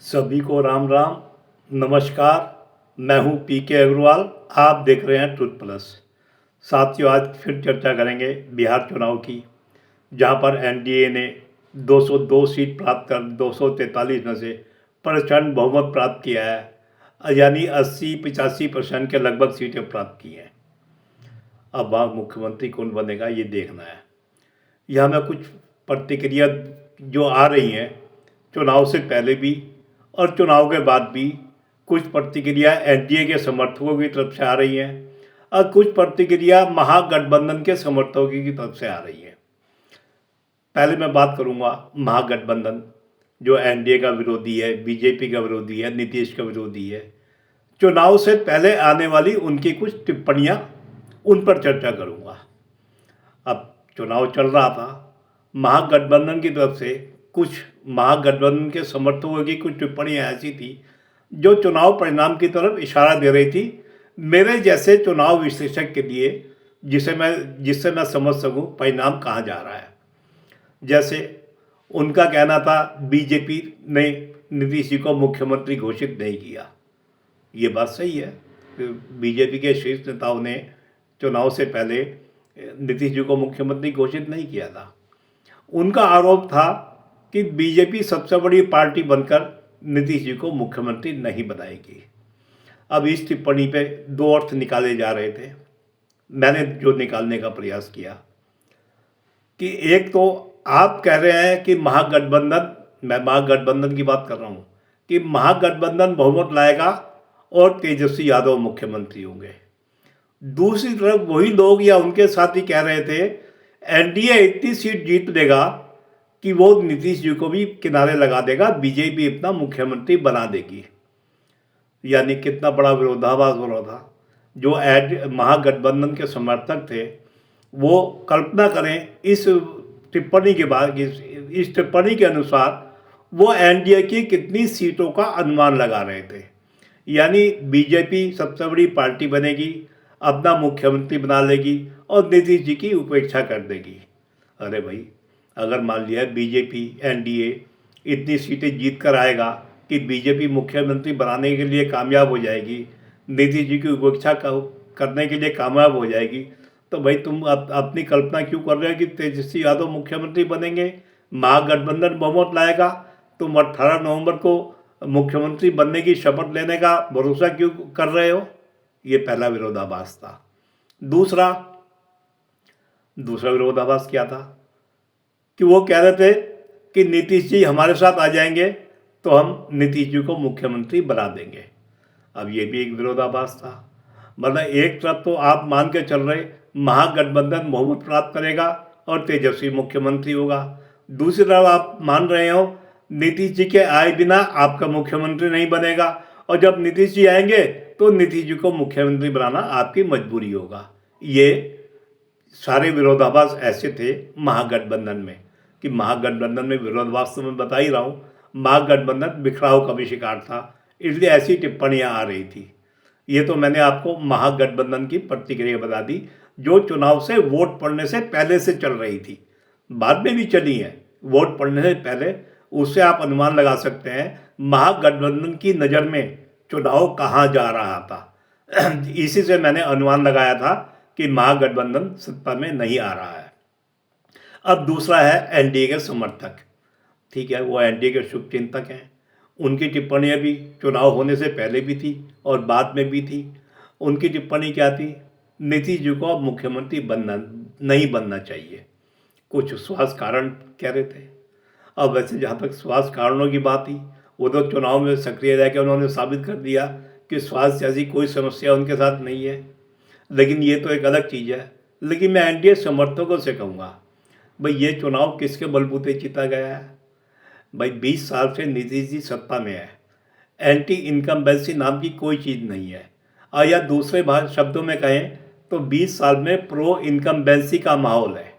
सभी को राम राम। नमस्कार। मैं हूं पीके अग्रवाल। आप देख रहे हैं ट्रुथ प्लस। साथियों, आज फिर चर्चा करेंगे बिहार चुनाव की, जहां पर एनडीए ने 202 सीट प्राप्त कर 243 में से प्रचंड बहुमत प्राप्त किया है, यानी 80-85% के लगभग सीटें प्राप्त की हैं। अब वहाँ मुख्यमंत्री कौन बनेगा ये देखना है। यह हमें कुछ प्रतिक्रिया जो आ रही हैं चुनाव से पहले भी और चुनाव के बाद भी, कुछ प्रतिक्रिया एनडीए के समर्थकों की तरफ से आ रही हैं और कुछ प्रतिक्रिया महागठबंधन के समर्थकों की तरफ से आ रही हैं। पहले मैं बात करूंगा महागठबंधन, जो एनडीए का विरोधी है, बीजेपी का विरोधी है, नीतीश का विरोधी है। चुनाव से पहले आने वाली उनकी कुछ टिप्पणियां, उन पर चर्चा करूंगा। अब चुनाव चल रहा था, महागठबंधन की तरफ से कुछ महागठबंधन के समर्थकों की कुछ टिप्पणियां ऐसी थी जो चुनाव परिणाम की तरफ इशारा दे रही थी, मेरे जैसे चुनाव विश्लेषक के लिए, जिससे मैं समझ सकूं परिणाम कहाँ जा रहा है। जैसे उनका कहना था बीजेपी ने नीतीश जी को मुख्यमंत्री घोषित नहीं किया। ये बात सही है। बीजेपी के शीर्ष नेताओं ने चुनाव से पहले नीतीश जी को मुख्यमंत्री घोषित नहीं किया था। उनका आरोप था कि बीजेपी सबसे बड़ी पार्टी बनकर नीतीश जी को मुख्यमंत्री नहीं बनाएगी। अब इस टिप्पणी पे दो अर्थ निकाले जा रहे थे। मैंने जो निकालने का प्रयास किया कि एक तो आप कह रहे हैं कि महागठबंधन, मैं महागठबंधन की बात कर रहा हूँ, कि महागठबंधन बहुमत लाएगा और तेजस्वी यादव मुख्यमंत्री होंगे। दूसरी तरफ वही लोग या उनके साथी कह रहे थे एनडीए इतनी सीट जीत लेगा कि वो नीतीश जी को भी किनारे लगा देगा, बीजेपी अपना मुख्यमंत्री बना देगी। यानी कितना बड़ा विरोधाभास हो रहा था। जो महागठबंधन के समर्थक थे वो कल्पना करें इस टिप्पणी के बाद, इस टिप्पणी के अनुसार वो एनडीए की कितनी सीटों का अनुमान लगा रहे थे। यानी बीजेपी सबसे बड़ी पार्टी बनेगी, अपना मुख्यमंत्री बना लेगी और नीतीश जी की उपेक्षा कर देगी। अरे भाई, अगर मान लिया बीजेपी एनडीए इतनी सीटें जीत कर आएगा कि बीजेपी मुख्यमंत्री बनाने के लिए कामयाब हो जाएगी, नीतीश जी की उपेक्षा करने के लिए कामयाब हो जाएगी, तो भाई तुम अपनी कल्पना क्यों कर रहे हो कि तेजस्वी यादव मुख्यमंत्री बनेंगे, महागठबंधन बहुमत लाएगा। तुम 18 नवंबर को मुख्यमंत्री बनने की शपथ लेने का भरोसा क्यों कर रहे हो। ये पहला विरोधाभास था। दूसरा विरोधाभास क्या था कि वो कह रहे थे कि नीतीश जी हमारे साथ आ जाएंगे तो हम नीतीश जी को मुख्यमंत्री बना देंगे। अब ये भी एक विरोधाभास था। मतलब एक तरफ तो आप मान के चल रहे महागठबंधन बहुमत प्राप्त करेगा और तेजस्वी मुख्यमंत्री होगा, दूसरी तरफ आप मान रहे हो नीतीश जी के आए बिना आपका मुख्यमंत्री नहीं बनेगा, और जब नीतीश जी आएंगे तो नीतीश जी को मुख्यमंत्री बनाना आपकी मजबूरी होगा। ये सारे विरोधाभास ऐसे थे महागठबंधन में कि महागठबंधन में विरोधाभास तो मैं बता ही रहा हूँ, महागठबंधन बिखराव का भी शिकार था, इसलिए ऐसी टिप्पणियां आ रही थी। ये तो मैंने आपको महागठबंधन की प्रतिक्रिया बता दी, जो चुनाव से वोट पड़ने से पहले से चल रही थी, बाद में भी चली है। वोट पड़ने से पहले उससे आप अनुमान लगा सकते हैं महागठबंधन की नज़र में चुनाव कहाँ जा रहा था। इसी से मैंने अनुमान लगाया था कि महागठबंधन सत्ता में नहीं आ रहा है। अब दूसरा है एनडीए के समर्थक। ठीक है, वो एनडीए के शुभचिंतक हैं। उनकी टिप्पणियाँ भी चुनाव होने से पहले भी थी और बाद में भी थी। उनकी टिप्पणी क्या थी, नीतीश जी को अब मुख्यमंत्री नहीं बनना चाहिए। कुछ स्वास्थ्य कारण कह रहे थे। अब वैसे जहाँ तक स्वास्थ्य कारणों की बात थी, वो तो चुनाव में सक्रिय रह के उन्होंने साबित कर दिया कि स्वास्थ्य जैसी कोई समस्या उनके साथ नहीं है। लेकिन ये तो एक अलग चीज़ है। लेकिन मैं एनडीए समर्थकों से कहूँगा, भाई ये चुनाव किसके बलबूते जीता गया है। भाई 20 साल से नीतीश जी सत्ता में है, एंटी इनकम्बेंसी नाम की कोई चीज़ नहीं है। और या दूसरे शब्दों में कहें तो 20 साल में प्रो इनकम्बेंसी का माहौल है।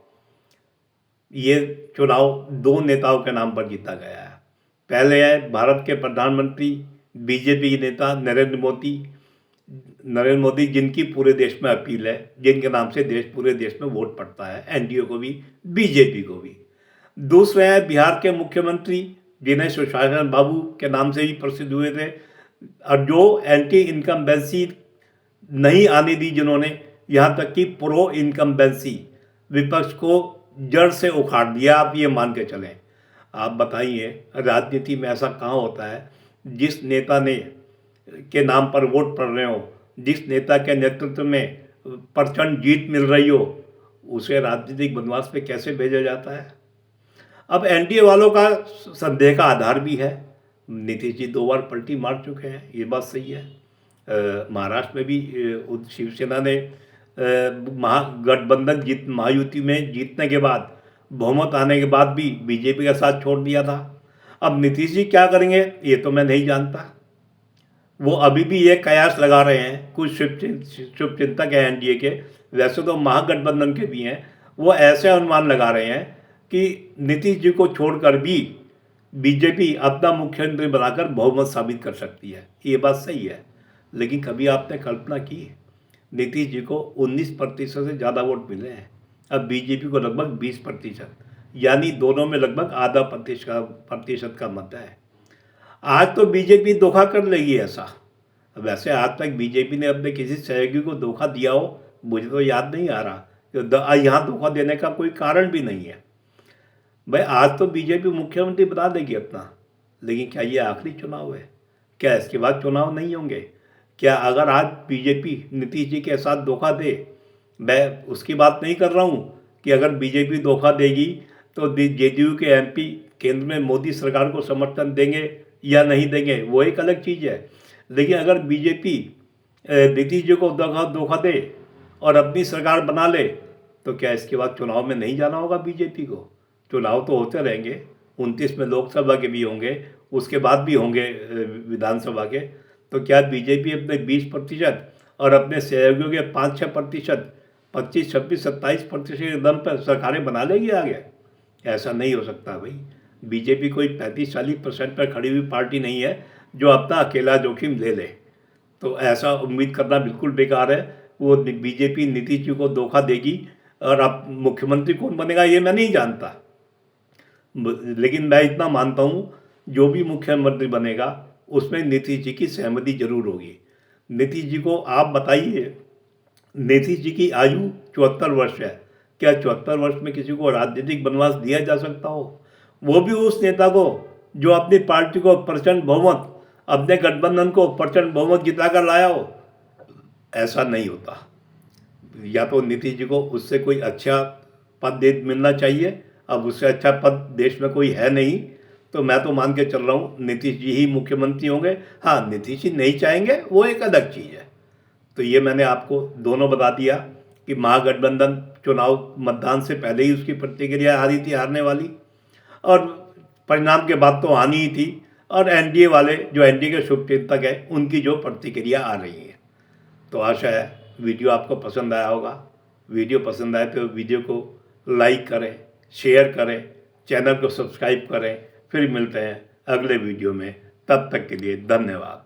ये चुनाव दो नेताओं के नाम पर जीता गया है। पहले है भारत के प्रधानमंत्री बीजेपी नेता नरेंद्र मोदी, जिनकी पूरे देश में अपील है, जिनके नाम से पूरे देश में वोट पड़ता है, एनडीए को भी बीजेपी को भी। दूसरे हैं बिहार के मुख्यमंत्री जिन्हें सुशासन बाबू के नाम से ही प्रसिद्ध हुए थे, और जो एंटी इनकम्बेंसी नहीं आने दी जिन्होंने, यहाँ तक कि प्रो इनकम्बेंसी विपक्ष को जड़ से उखाड़ दिया। आप ये मान के चलें। आप बताइए, राजनीति में ऐसा कहाँ होता है जिस नेता ने के नाम पर वोट पड़ रहे हो, जिस नेता के नेतृत्व में प्रचंड जीत मिल रही हो, उसे राजनीतिक वनवास पे कैसे भेजा जाता है। अब एनडीए वालों का संदेह का आधार भी है। नीतीश जी 2 बार पलटी मार चुके हैं, ये बात सही है। महाराष्ट्र में भी शिवसेना ने महागठबंधन महायुति में जीतने के बाद, बहुमत आने के बाद भी बीजेपी का साथ छोड़ दिया था। अब नीतीश जी क्या करेंगे ये तो मैं नहीं जानता। वो अभी भी ये कयास लगा रहे हैं, कुछ शुभचिंतक हैं एनडीए के, वैसे तो महागठबंधन के भी हैं, वो ऐसे अनुमान लगा रहे हैं कि नीतीश जी को छोड़कर भी बीजेपी अपना मुख्यमंत्री बनाकर बहुमत साबित कर सकती है। ये बात सही है, लेकिन कभी आपने कल्पना की नीतीश जी को 19% से ज़्यादा वोट मिले हैं, अब बीजेपी को लगभग 20%, यानी दोनों में लगभग आधा प्रतिशत का मत है। आज तो बीजेपी धोखा कर लेगी ऐसा। वैसे आज तक बीजेपी ने अपने किसी सहयोगी को धोखा दिया हो मुझे तो याद नहीं आ रहा, तो यहाँ धोखा देने का कोई कारण भी नहीं है। भाई आज तो बीजेपी मुख्यमंत्री बना देगी अपना, लेकिन क्या ये आखिरी चुनाव है? क्या इसके बाद चुनाव नहीं होंगे? क्या अगर आज बीजेपी नीतीश जी के साथ धोखा दे, मैं उसकी बात नहीं कर रहा हूँ कि अगर बीजेपी धोखा देगी तो जेडीयू के एमपी केंद्र में मोदी सरकार को समर्थन देंगे या नहीं देंगे, वो एक अलग चीज़ है। लेकिन अगर बीजेपी नीतीश जी को धोखा दे और अपनी सरकार बना ले, तो क्या इसके बाद चुनाव में नहीं जाना होगा बीजेपी को? चुनाव तो होते रहेंगे, 29 में लोकसभा के भी होंगे, उसके बाद भी होंगे विधानसभा के। तो क्या बीजेपी अपने 20% और अपने सहयोगियों के 5-6%, 25, 26, 27% के दम पर सरकारें बना लेगी आगे? ऐसा नहीं हो सकता भाई। बीजेपी कोई 35-40% पर खड़ी हुई पार्टी नहीं है जो अपना अकेला जोखिम ले ले। तो ऐसा उम्मीद करना बिल्कुल बेकार है। वो बीजेपी नीतीश जी को धोखा देगी, और अब मुख्यमंत्री कौन बनेगा ये मैं नहीं जानता, लेकिन मैं इतना मानता हूँ जो भी मुख्यमंत्री बनेगा उसमें नीतीश जी की सहमति जरूर होगी। नीतीश जी को आप बताइए, नीतीश जी की आयु 74 वर्ष है, क्या 74 वर्ष में किसी को राजनीतिक वनवास दिया जा सकता हो? वो भी उस नेता को जो अपनी पार्टी को प्रचंड बहुमत, अपने गठबंधन को प्रचंड बहुमत जिताकर लाया हो। ऐसा नहीं होता। या तो नीतीश जी को उससे कोई अच्छा पद मिलना चाहिए। अब उससे अच्छा पद देश में कोई है नहीं, तो मैं तो मान के चल रहा हूँ नीतीश जी ही मुख्यमंत्री होंगे। हाँ, नीतीश जी नहीं चाहेंगे वो एक अलग चीज़ है। तो ये मैंने आपको दोनों बता दिया कि महागठबंधन चुनाव मतदान से पहले ही उसकी प्रतिक्रिया आ रही थी हारने वाली, और परिणाम के बाद तो आनी ही थी, और एनडीए वाले जो एनडीए के शुभचिंतक हैं उनकी जो प्रतिक्रिया आ रही है। तो आशा है वीडियो आपको पसंद आया होगा। वीडियो पसंद आए तो वीडियो को लाइक करें, शेयर करें, चैनल को सब्सक्राइब करें। फिर मिलते हैं अगले वीडियो में, तब तक के लिए धन्यवाद।